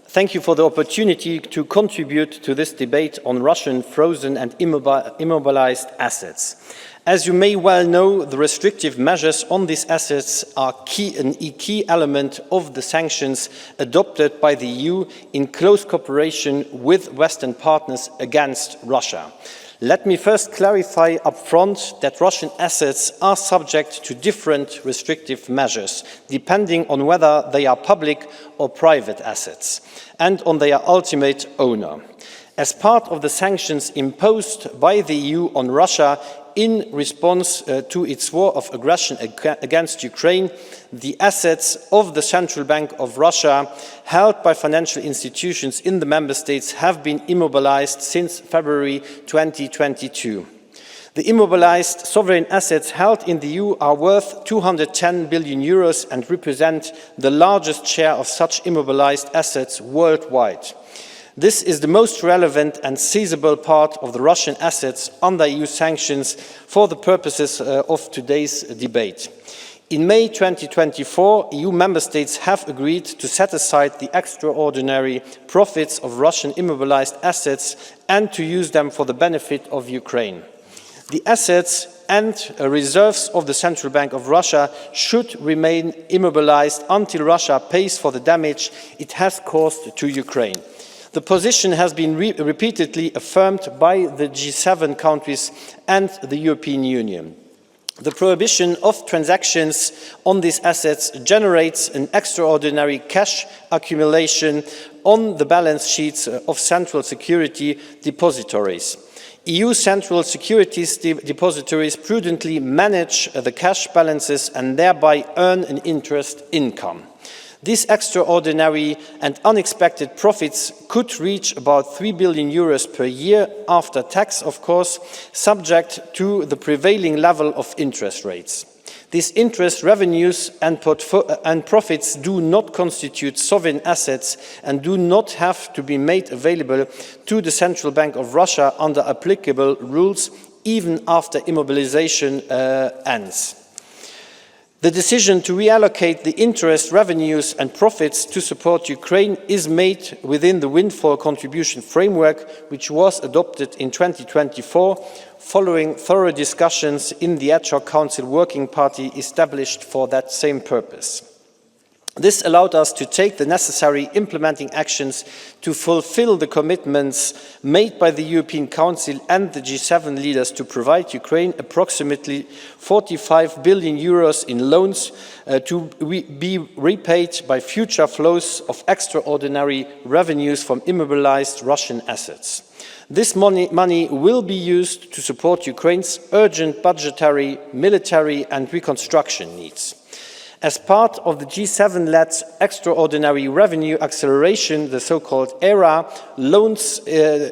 Thank you for the opportunity to contribute to this debate on Russian frozen and immobilized assets. As you may well know, the restrictive measures on these assets are a key element of the sanctions adopted by the EU in close cooperation with Western partners against Russia. Let me first clarify upfront that Russian assets are subject to different restrictive measures, depending on whether they are public or private assets, and on their ultimate owner. As part of the sanctions imposed by the EU on Russia in response to its war of aggression against Ukraine, the assets of the Central Bank of Russia held by financial institutions in the member states have been immobilized since February 2022. The immobilized sovereign assets held in the EU are worth 210 billion euros and represent the largest share of such immobilized assets worldwide. This is the most relevant and seizable part of the Russian assets under EU sanctions for the purposes of today's debate. In May 2024, EU member states have agreed to set aside the extraordinary profits of Russian immobilized assets and to use them for the benefit of Ukraine. The assets and reserves of the Central Bank of Russia should remain immobilized until Russia pays for the damage it has caused to Ukraine. The position has been repeatedly affirmed by the G7 countries and the European Union. The prohibition of transactions on these assets generates an extraordinary cash accumulation on the balance sheets of central security depositories. EU central securities depositories prudently manage the cash balances and thereby earn an interest income. These extraordinary and unexpected profits could reach about 3 billion euros per year after tax, of course, subject to the prevailing level of interest rates. These interest revenues and profits do not constitute sovereign assets and do not have to be made available to the Central Bank of Russia under applicable rules, even after immobilization ends. The decision to reallocate the interest, revenues and profits to support Ukraine is made within the windfall contribution framework, which was adopted in 2024, following thorough discussions in the Ad hoc Council Working Party established for that same purpose. This allowed us to take the necessary implementing actions to fulfill the commitments made by the European Council and the G7 leaders to provide Ukraine approximately 45 billion euros in loans to be repaid by future flows of extraordinary revenues from immobilized Russian assets. This money will be used to support Ukraine's urgent budgetary, military and reconstruction needs. As part of the G7-led extraordinary revenue acceleration, the so-called ERA loans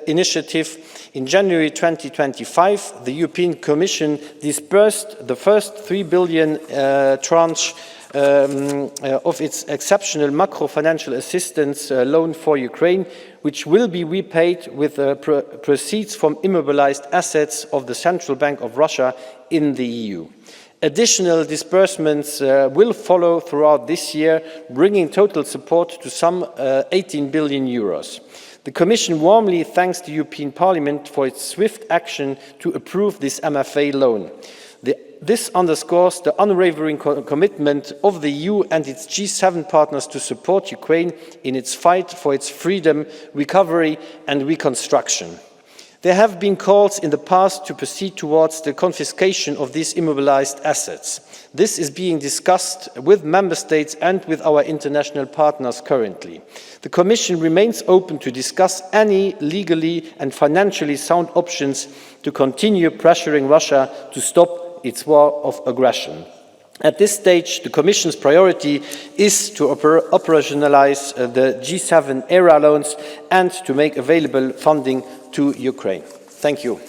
initiative, in January 2025, the European Commission disbursed the first 3 billion tranche of its exceptional macro-financial assistance loan for Ukraine, which will be repaid with proceeds from immobilized assets of the Central Bank of Russia in the EU. Additional disbursements will follow throughout this year, bringing total support to some 18 billion euros. The Commission warmly thanks the European Parliament for its swift action to approve this MFA loan. This underscores the unwavering commitment of the EU and its G7 partners to support Ukraine in its fight for its freedom, recovery and reconstruction. There have been calls in the past to proceed towards the confiscation of these immobilized assets. This is being discussed with member states and with our international partners currently. The Commission remains open to discuss any legally and financially sound options to continue pressuring Russia to stop its war of aggression. At this stage, the Commission's priority is to operationalize the G7 ERA loans and to make available funding to Ukraine. Thank you.